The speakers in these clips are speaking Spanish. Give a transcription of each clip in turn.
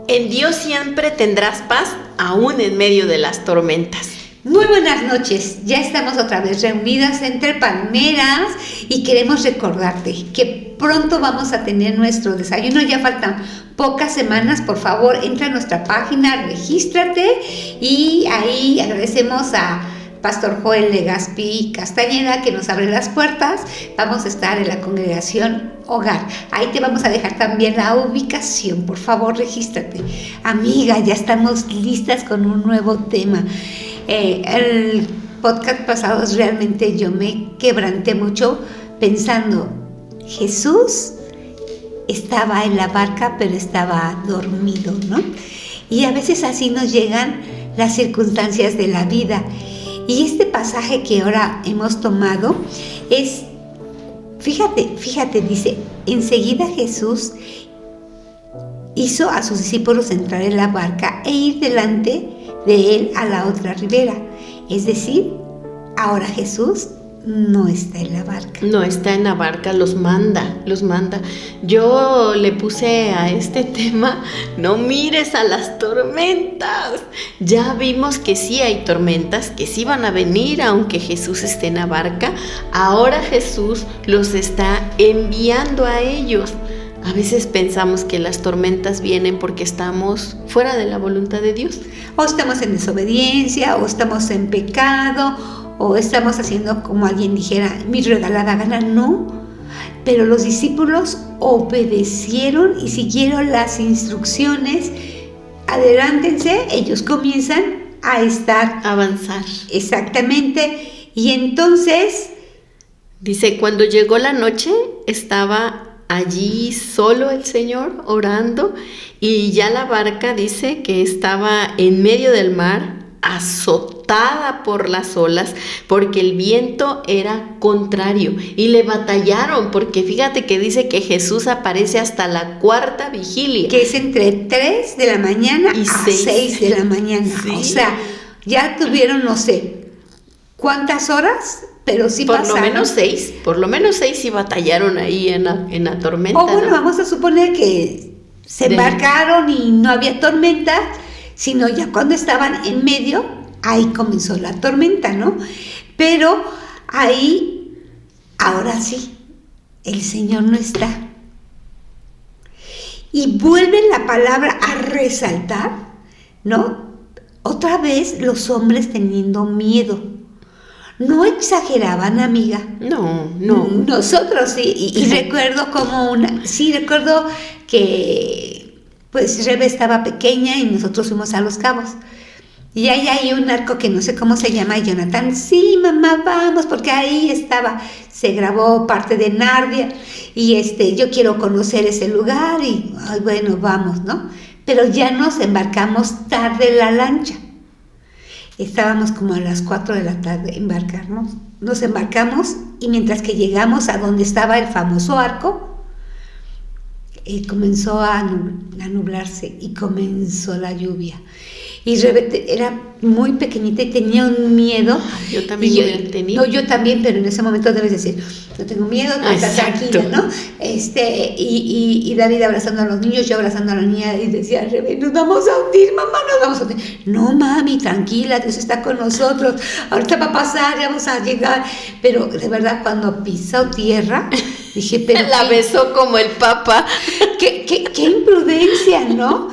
en Dios siempre tendrás paz, aún en medio de las tormentas. Muy buenas noches, ya estamos otra vez reunidas entre palmeras y queremos recordarte que pronto vamos a tener nuestro desayuno, ya faltan pocas semanas. Por favor, entra a nuestra página, regístrate y ahí agradecemos a Pastor Joel Legazpi Castañeda que nos abre las puertas. Vamos a estar en la congregación Hogar, ahí te vamos a dejar también la ubicación, por favor regístrate. Amiga, ya estamos listas con un nuevo tema. El podcast pasado realmente yo me quebranté mucho pensando, Jesús estaba en la barca pero estaba dormido, ¿no? Y a veces así nos llegan las circunstancias de la vida. Y este pasaje que ahora hemos tomado es, fíjate, dice, enseguida Jesús hizo a sus discípulos entrar en la barca e ir delante de él a la otra ribera. Es decir, ahora Jesús no está en la barca. No está en la barca, los manda. Yo le puse a este tema, no mires a las tormentas. Ya vimos que sí hay tormentas, que sí van a venir aunque Jesús esté en la barca. Ahora Jesús los está enviando a ellos. A veces pensamos que las tormentas vienen porque estamos fuera de la voluntad de Dios. O estamos en desobediencia, o estamos en pecado, o estamos haciendo como alguien dijera, mi regalada gana. No, pero los discípulos obedecieron y siguieron las instrucciones. Adelántense, ellos comienzan a avanzar. Exactamente. Y entonces dice, cuando llegó la noche, estaba allí solo el Señor orando, y ya la barca dice que estaba en medio del mar, azotada por las olas, porque el viento era contrario, y le batallaron, porque fíjate que dice que Jesús aparece hasta la cuarta vigilia, que es entre 3 de la mañana y a 6 de la mañana. Sí. O sea, ya tuvieron no sé cuántas horas, pero sí pasaron. Por lo menos seis sí batallaron ahí en la tormenta. O bueno, ¿no? Vamos a suponer que se embarcaron y no había tormenta, sino ya cuando estaban en medio, ahí comenzó la tormenta, ¿no? Pero ahí, ahora sí, el Señor no está. Y vuelve la palabra a resaltar, ¿no? Otra vez los hombres teniendo miedo. No exageraban, amiga. No. Nosotros sí. Y recuerdo recuerdo que pues Rebe estaba pequeña y nosotros fuimos a Los Cabos. Y ahí hay un arco que no sé cómo se llama, y Jonathan, sí, mamá, vamos, porque ahí se grabó parte de Narnia, y yo quiero conocer ese lugar, y bueno, vamos, ¿no? Pero ya nos embarcamos tarde en la lancha. Estábamos como a las 4 de la tarde embarcarnos. Nos embarcamos y mientras que llegamos a donde estaba el famoso arco, comenzó a nublarse y comenzó la lluvia. Y era muy pequeñita y tenía un miedo. Yo también tenía. No, yo también, pero en ese momento debes decir, no tengo miedo, tú estás tranquila, ¿no? Y David abrazando a los niños, yo abrazando a la niña, y decía, Rebe, nos vamos a hundir, mamá, nos vamos a hundir. No, mami, tranquila, Dios está con nosotros, ahorita va a pasar, ya vamos a llegar. Pero de verdad, cuando pisó tierra, dije, pero la besó como el Papa. Qué imprudencia, ¿no?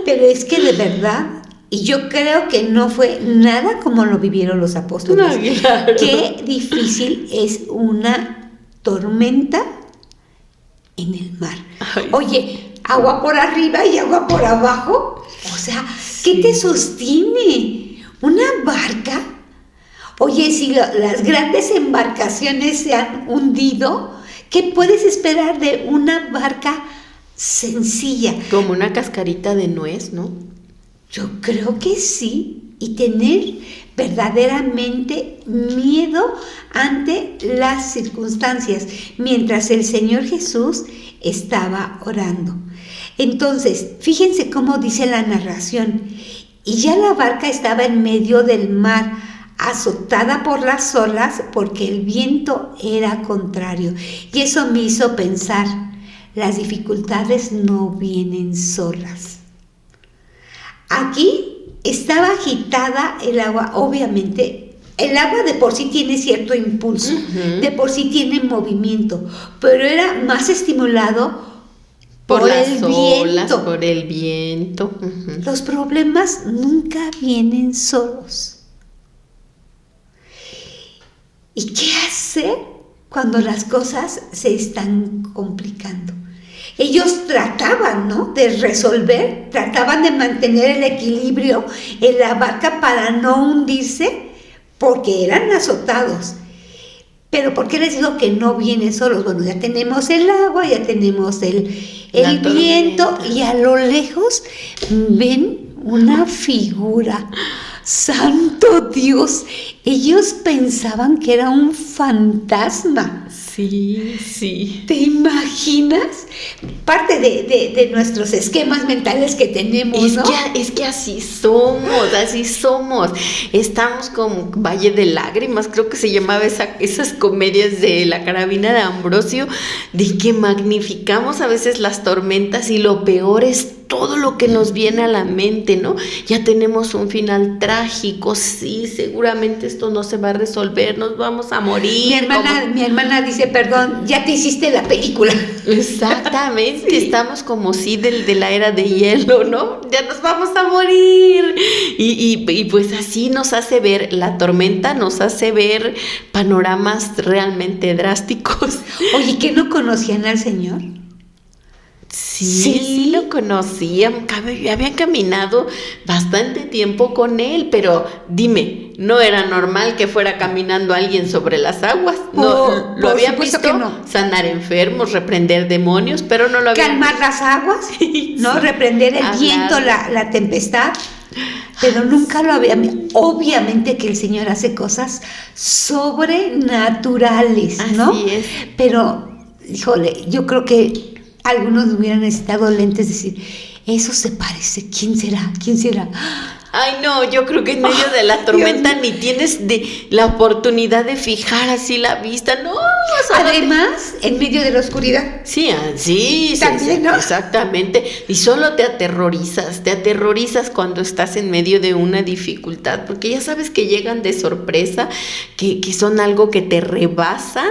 Pero es que de verdad, y yo creo que no fue nada como lo vivieron los apóstoles. No, claro. Qué difícil es una tormenta en el mar. Ay. Oye, agua por arriba y agua por abajo. O sea, ¿qué te sostiene? ¿Una barca? Oye, si las grandes embarcaciones se han hundido, ¿qué puedes esperar de una barca sencilla? Como una cascarita de nuez, ¿no? Yo creo que sí, y tener verdaderamente miedo ante las circunstancias, mientras el Señor Jesús estaba orando. Entonces, fíjense cómo dice la narración, y ya la barca estaba en medio del mar, azotada por las olas, porque el viento era contrario. Y eso me hizo pensar, las dificultades no vienen solas. Aquí estaba agitada el agua, obviamente. El agua de por sí tiene cierto impulso, de por sí tiene movimiento, pero era más estimulado por el viento. Por el viento. Los problemas nunca vienen solos. ¿Y qué hacer cuando las cosas se están complicando? Ellos trataban, ¿no?, de resolver, trataban de mantener el equilibrio en la barca para no hundirse, porque eran azotados. Pero ¿por qué les digo que no vienen solos? Bueno, ya tenemos el agua, ya tenemos el viento, y a lo lejos ven una figura. ¡Santo Dios! Ellos pensaban que era un fantasma. Sí. ¿Te imaginas? Parte de nuestros esquemas mentales que tenemos, ¿no? Es que así somos. Estamos como Valle de Lágrimas, creo que se llamaba esas comedias de La Carabina de Ambrosio, de que magnificamos a veces las tormentas y lo peor es todo lo que nos viene a la mente, ¿no? Ya tenemos un final trágico, sí, seguramente esto no se va a resolver, nos vamos a morir. Mi hermana dice, perdón, ya te hiciste la película. Exactamente, sí. Estamos como de la era de hielo, ¿no? Ya nos vamos a morir. Y pues así nos hace ver, la tormenta nos hace ver panoramas realmente drásticos. Oye, ¿que no conocían al Señor? Sí, lo conocían, habían caminado bastante tiempo con él, pero dime, ¿no era normal que fuera caminando alguien sobre las aguas? No, lo habían visto sanar enfermos, reprender demonios, pero no lo habían calmar las aguas, ¿no? Reprender el viento, la tempestad, pero nunca lo habían. Obviamente que el Señor hace cosas sobrenaturales, ¿no? Así es. Pero, híjole, yo creo que algunos hubieran necesitado lentes, decir, eso se parece, ¿quién será? Ay, no, yo creo que en medio de la tormenta ni tienes la oportunidad de fijar así la vista, no. Además, en medio de la oscuridad. Sí, también, ¿no? Exactamente. Y solo te aterrorizas cuando estás en medio de una dificultad, porque ya sabes que llegan de sorpresa, que son algo que te rebasa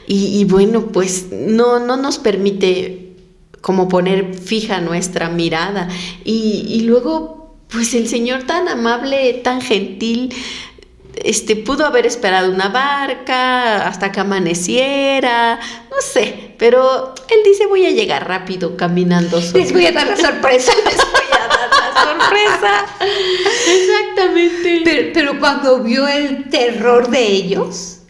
y bueno, pues no nos permite como poner fija nuestra mirada. Y luego, pues el Señor tan amable, tan gentil, pudo haber esperado una barca hasta que amaneciera, no sé, pero Él dice, voy a llegar rápido caminando solo. Les voy a dar la sorpresa. Exactamente. Pero cuando vio el terror de ellos,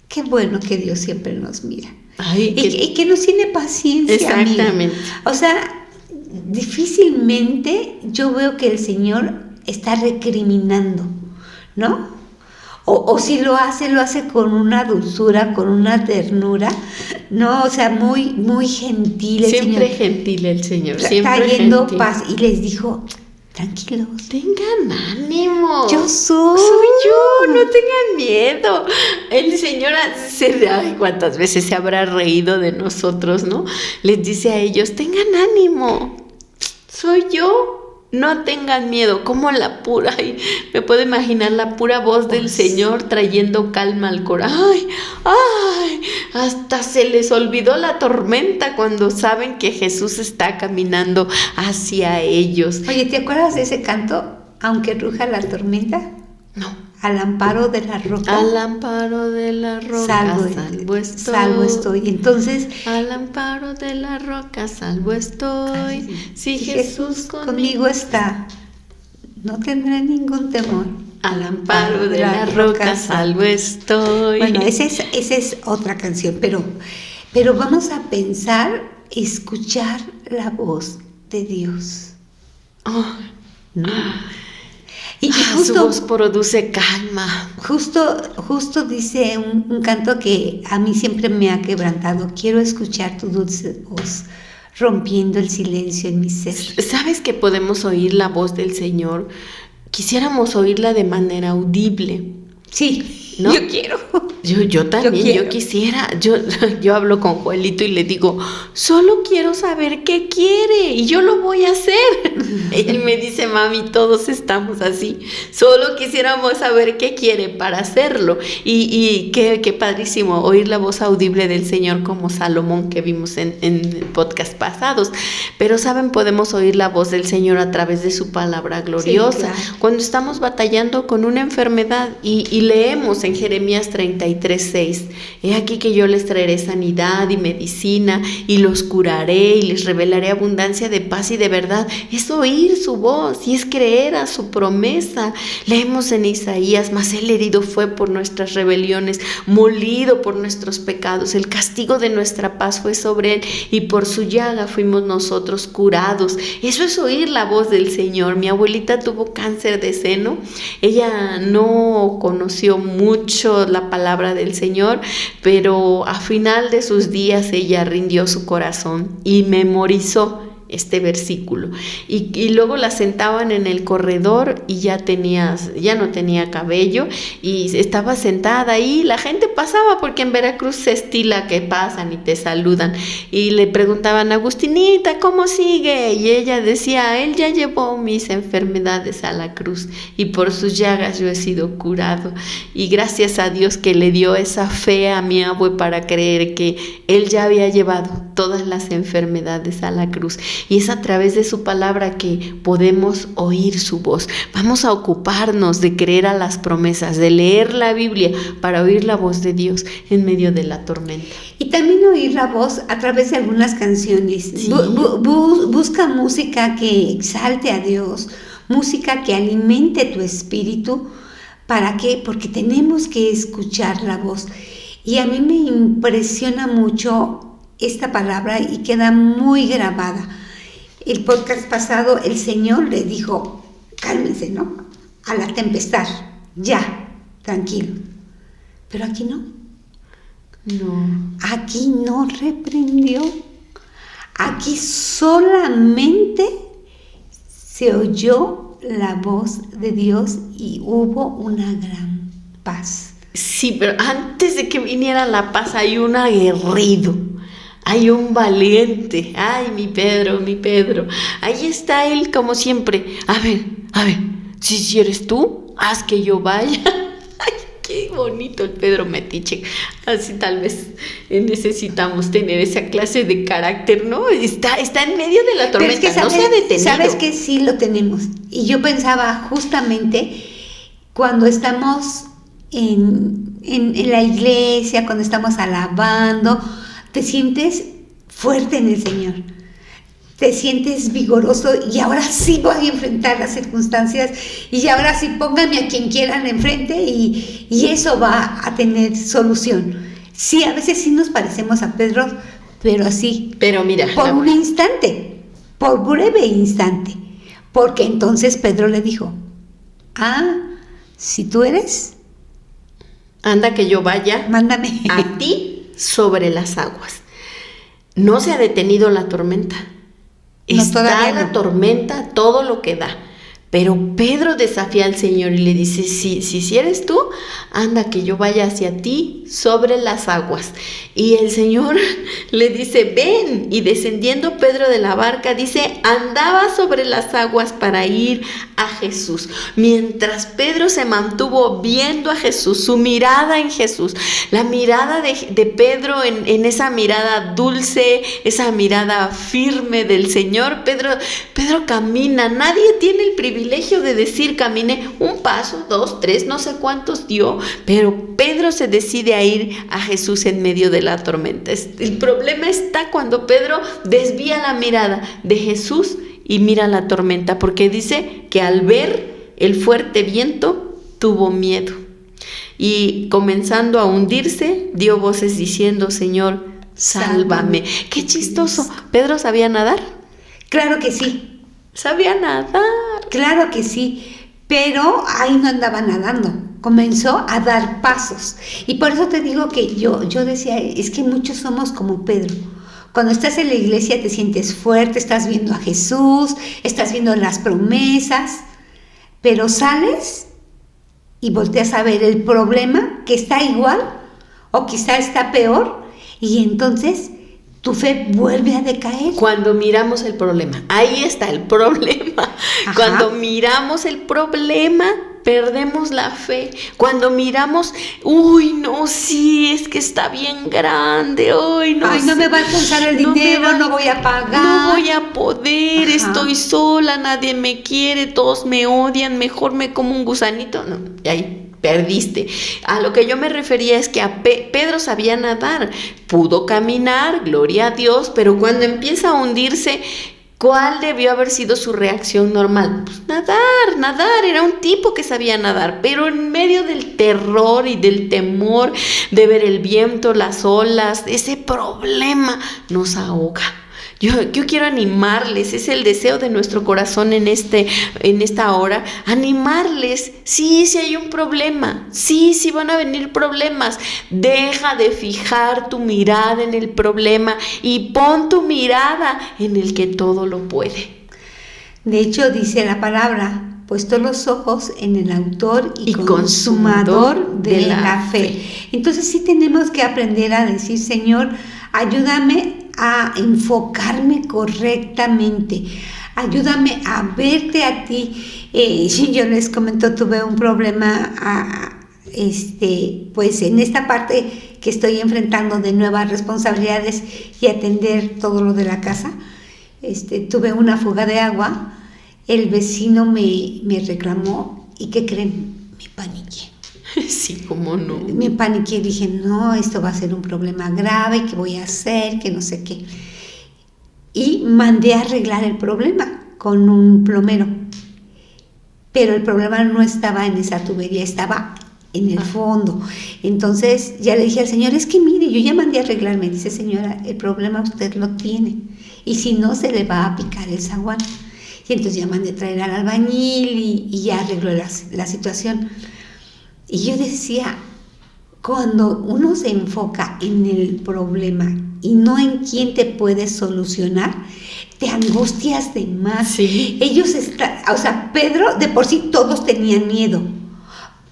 qué bueno que Dios siempre nos mira. Ay, y que nos tiene paciencia. Exactamente. Amiga. O sea, difícilmente yo veo que el Señor está recriminando, ¿no? O si lo hace con una dulzura, con una ternura, ¿no? O sea, muy, muy gentil el siempre Señor. Gentil el Señor, siempre trayendo gentil. Paz. Y les dijo, tranquilos. Tengan ánimo. Yo soy yo, no tengan miedo. El Señor ay, cuántas veces se habrá reído de nosotros, ¿no? Les dice a ellos, tengan ánimo. Soy yo. No tengan miedo, como la pura, me puedo imaginar la pura voz del Señor trayendo calma al corazón. Ay, hasta se les olvidó la tormenta cuando saben que Jesús está caminando hacia ellos. Oye, ¿te acuerdas de ese canto? Aunque ruja la tormenta. No. Al amparo de la roca. Al amparo de la roca, salvo estoy. Entonces, al amparo de la roca, salvo estoy. Si Jesús conmigo está, no tendré ningún temor. Al amparo de la roca, salvo estoy. Bueno, esa es otra canción, pero vamos a pensar, escuchar la voz de Dios. Oh. ¿No? Y justo, su voz produce calma. Justo dice un canto que a mí siempre me ha quebrantado. Quiero escuchar tu dulce voz rompiendo el silencio en mi ser. ¿Sabes que podemos oír la voz del Señor? Quisiéramos oírla de manera audible. Sí, ¿no? Yo quiero. Yo también, yo quisiera, yo hablo con Joelito y le digo, solo quiero saber qué quiere y yo lo voy a hacer. Él me dice, mami, todos estamos así, solo quisiéramos saber qué quiere para hacerlo. Y qué padrísimo oír la voz audible del Señor como Salomón que vimos en podcast pasados. Pero saben, podemos oír la voz del Señor a través de su palabra gloriosa. Sí, claro. Cuando estamos batallando con una enfermedad y leemos en Jeremías 33:6, he aquí que yo les traeré sanidad y medicina y los curaré y les revelaré abundancia de paz y de verdad. Es oír su voz y es creer a su promesa. Leemos en Isaías, mas él herido fue por nuestras rebeliones, molido por nuestros pecados, el castigo de nuestra paz fue sobre él y por su llaga fuimos nosotros curados. Eso es oír la voz del Señor. Mi abuelita tuvo cáncer de seno, ella no conoció mucho la palabra del Señor, pero a final de sus días ella rindió su corazón y memorizó este versículo y luego la sentaban en el corredor y ya no tenía cabello y estaba sentada ahí, la gente pasaba porque en Veracruz se estila que pasan y te saludan y le preguntaban, Agustinita, ¿cómo sigue? Y ella decía, él ya llevó mis enfermedades a la cruz y por sus llagas yo he sido curado. Y gracias a Dios que le dio esa fe a mi abue para creer que él ya había llevado todas las enfermedades a la cruz. Y es a través de su palabra que podemos oír su voz. Vamos a ocuparnos de creer a las promesas, de leer la Biblia para oír la voz de Dios en medio de la tormenta. Y también oír la voz a través de algunas canciones. Sí. Busca música que exalte a Dios, música que alimente tu espíritu. ¿Para qué? Porque tenemos que escuchar la voz. Y a mí me impresiona mucho esta palabra y queda muy grabada. El podcast pasado el Señor le dijo, cálmense, ¿no? A la tempestad, ya, tranquilo. Pero aquí no. No. Aquí no reprendió. Aquí solamente se oyó la voz de Dios y hubo una gran paz. Sí, pero antes de que viniera la paz hay un aguerrido. Hay un valiente. Ay, mi Pedro. Ahí está él como siempre. A ver, si eres tú, haz que yo vaya. Ay, qué bonito el Pedro metiche. Así tal vez necesitamos tener esa clase de carácter, ¿no? Está en medio de la tormenta, es que no se ha detenido. Sabes que sí lo tenemos. Y yo pensaba justamente cuando estamos en la iglesia, cuando estamos alabando, te sientes fuerte en el Señor, te sientes vigoroso y ahora sí voy a enfrentar las circunstancias y ahora sí pónganme a quien quieran enfrente y eso va a tener solución. Sí, a veces sí nos parecemos a Pedro, pero así, pero mira, por un instante, por breve instante, porque entonces Pedro le dijo, si tú eres, anda que yo vaya, mándame a ti sobre las aguas. No se ha detenido la tormenta. Está la tormenta, todo lo que da. Pero Pedro desafía al Señor y le dice, si eres tú, anda que yo vaya hacia ti sobre las aguas. Y el Señor le dice, ven. Y descendiendo Pedro de la barca, dice, andaba sobre las aguas para ir a Jesús. Mientras Pedro se mantuvo viendo a Jesús, su mirada en Jesús, la mirada de Pedro en esa mirada dulce, esa mirada firme del Señor, Pedro camina. Nadie tiene el privilegio de decir caminé un paso, 2, 3, no sé cuántos dio, pero Pedro se decide a ir a Jesús en medio de la tormenta. El problema está cuando Pedro desvía la mirada de Jesús y mira la tormenta, porque dice que al ver el fuerte viento tuvo miedo y comenzando a hundirse dio voces diciendo, Señor, sálvame. Qué chistoso. ¿Pedro sabía nadar? Claro que sí. Sabía nadar. Claro que sí, pero ahí no andaba nadando, comenzó a dar pasos. Y por eso te digo que yo decía, es que muchos somos como Pedro. Cuando estás en la iglesia te sientes fuerte, estás viendo a Jesús, estás viendo las promesas, pero sales y volteas a ver el problema que está igual o quizá está peor, y entonces tu fe vuelve a decaer. Cuando miramos el problema, ahí está el problema. Ajá. Cuando miramos el problema, perdemos la fe. Cuando miramos, uy, no, sí, es que está bien grande, uy, no, ay, no me va a alcanzar el dinero, no voy a pagar. No voy a poder, Ajá. Estoy sola, nadie me quiere, todos me odian, mejor me como un gusanito. No, y ahí perdiste. A lo que yo me refería es que Pedro sabía nadar, pudo caminar, gloria a Dios, pero cuando empieza a hundirse, ¿cuál debió haber sido su reacción normal? Pues nadar, era un tipo que sabía nadar, pero en medio del terror y del temor de ver el viento, las olas, ese problema nos ahoga. Yo quiero animarles, es el deseo de nuestro corazón en esta hora, animarles. Sí hay un problema, sí van a venir problemas. Deja de fijar tu mirada en el problema y pon tu mirada en el que todo lo puede. De hecho, dice la palabra, puesto los ojos en el autor y consumador de la fe. Entonces sí tenemos que aprender a decir, Señor, ayúdame a enfocarme correctamente, ayúdame a verte a ti. Yo les comento, tuve un problema pues en esta parte que estoy enfrentando de nuevas responsabilidades y atender todo lo de la casa. Tuve una fuga de agua, el vecino me reclamó y ¿qué creen? Me paniqué. Sí, cómo no. Me paniqué y dije, no, esto va a ser un problema grave, ¿qué voy a hacer? Que no sé qué. Y mandé a arreglar el problema con un plomero. Pero el problema no estaba en esa tubería, estaba en el fondo. Entonces ya le dije al señor, es que mire, yo ya mandé a arreglar. Me dice, señora, el problema usted lo tiene. Y si no, se le va a picar el zaguán. Y entonces ya mandé a traer al albañil y ya arregló la situación. Y yo decía, cuando uno se enfoca en el problema y no en quién te puede solucionar, te angustias de más. Sí. Pedro, de por sí todos tenían miedo.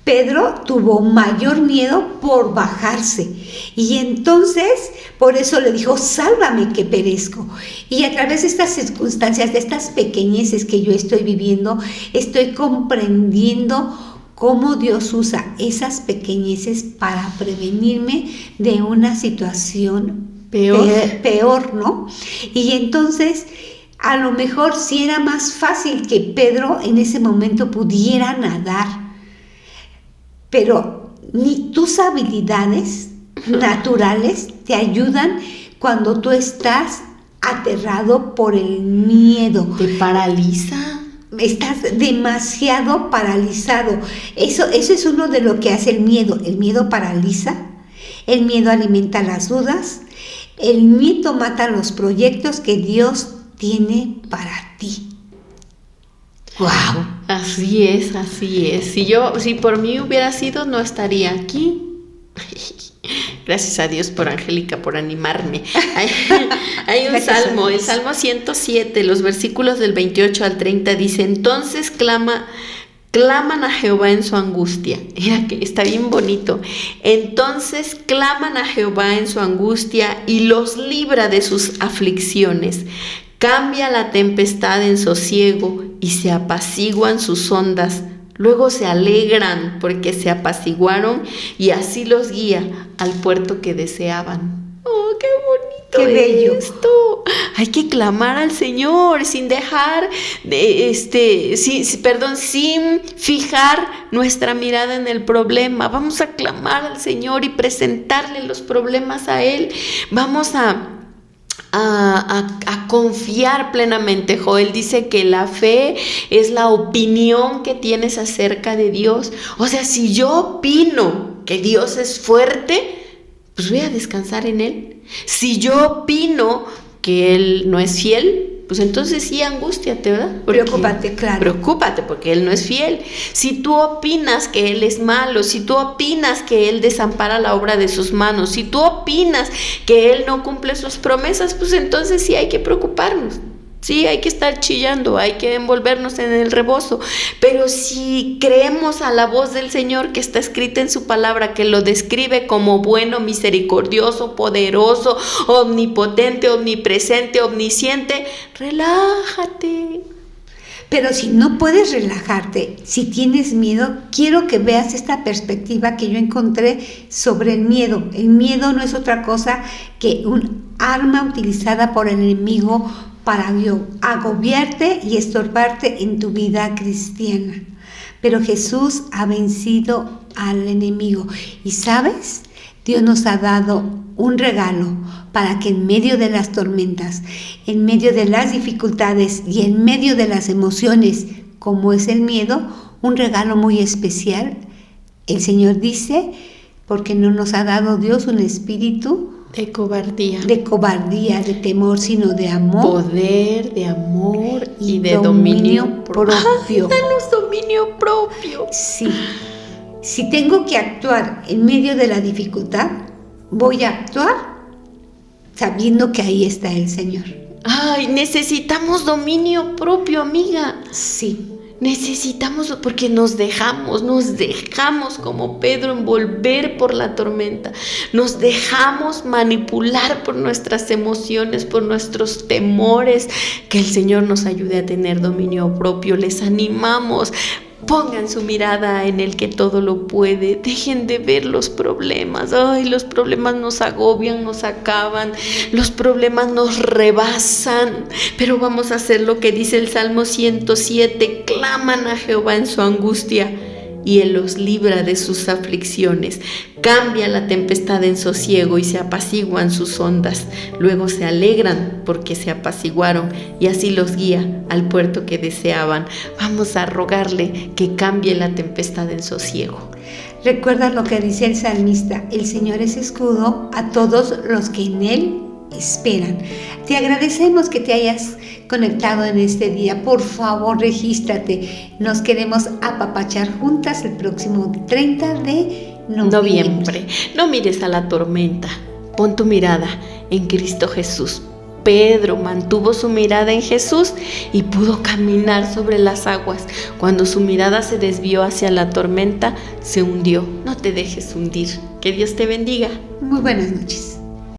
Pedro tuvo mayor miedo por bajarse. Y entonces, por eso le dijo, sálvame que perezco. Y a través de estas circunstancias, de estas pequeñeces que yo estoy viviendo, estoy comprendiendo cómo Dios usa esas pequeñeces para prevenirme de una situación peor, ¿no? Y entonces, a lo mejor sí era más fácil que Pedro en ese momento pudiera nadar, pero ni tus habilidades naturales te ayudan cuando tú estás aterrado por el miedo. Te paraliza. Estás demasiado paralizado. Eso es uno de lo que hace el miedo. El miedo paraliza, el miedo alimenta las dudas, el miedo mata los proyectos que Dios tiene para ti. ¡Wow! Así es. Si por mí hubiera sido, no estaría aquí. Gracias a Dios por Angélica, por animarme. Hay un salmo, el Salmo 107, los versículos del 28 al 30 dice, entonces claman a Jehová en su angustia. Mira que está bien bonito. Entonces claman a Jehová en su angustia y los libra de sus aflicciones. Cambia la tempestad en sosiego y se apaciguan sus ondas. Luego se alegran porque se apaciguaron y así los guía al puerto que deseaban. ¡Oh, qué bonito! ¡Qué bello! Esto. Hay que clamar al Señor sin dejar, sin fijar nuestra mirada en el problema. Vamos a clamar al Señor y presentarle los problemas a Él. Vamos a confiar plenamente. Joel dice que la fe es la opinión que tienes acerca de Dios. O sea, si yo opino que Dios es fuerte, pues voy a descansar en Él. Si yo opino que Él no es fiel, pues entonces sí, angústiate, ¿verdad? Preocúpate, claro. Preocúpate porque Él no es fiel. Si tú opinas que Él es malo, si tú opinas que Él desampara la obra de sus manos, si tú opinas que Él no cumple sus promesas, pues entonces sí hay que preocuparnos. Sí, hay que estar chillando, hay que envolvernos en el rebozo, pero si creemos a la voz del Señor que está escrita en su palabra, que lo describe como bueno, misericordioso, poderoso, omnipotente, omnipresente, omnisciente, relájate. Pero si no puedes relajarte, si tienes miedo, quiero que veas esta perspectiva que yo encontré sobre el miedo. El miedo no es otra cosa que un arma utilizada por el enemigo para agobiarte y estorbarte en tu vida cristiana. Pero Jesús ha vencido al enemigo. Y ¿sabes? Dios nos ha dado un regalo para que en medio de las tormentas, en medio de las dificultades y en medio de las emociones, como es el miedo, un regalo muy especial. El Señor dice, porque no nos ha dado Dios un espíritu de cobardía, de temor, sino de amor, poder, de amor y de dominio propio. ¡Ay, danos dominio propio! Sí. Si tengo que actuar en medio de la dificultad, voy a actuar sabiendo que ahí está el Señor. Ay, necesitamos dominio propio, amiga. Sí. Necesitamos, porque nos dejamos como Pedro envolver por la tormenta, nos dejamos manipular por nuestras emociones, por nuestros temores. Que el Señor nos ayude a tener dominio propio. Les animamos. Pongan su mirada en el que todo lo puede. Dejen de ver los problemas. Ay, los problemas nos agobian, nos acaban. Los problemas nos rebasan. Pero vamos a hacer lo que dice el Salmo 107. Claman a Jehová en su angustia y Él los libra de sus aflicciones. Cambia la tempestad en sosiego y se apaciguan sus ondas. Luego se alegran porque se apaciguaron y así los guía al puerto que deseaban. Vamos a rogarle que cambie la tempestad en sosiego. Recuerda lo que dice el salmista: el Señor es escudo a todos los que en Él esperan. Te agradecemos que te hayas conectado en este día. Por favor, regístrate. Nos queremos apapachar juntas el próximo 30 de noviembre. No mires a la tormenta. Pon tu mirada en Cristo Jesús. Pedro mantuvo su mirada en Jesús y pudo caminar sobre las aguas. Cuando su mirada se desvió hacia la tormenta, se hundió. No te dejes hundir. Que Dios te bendiga. Muy buenas noches.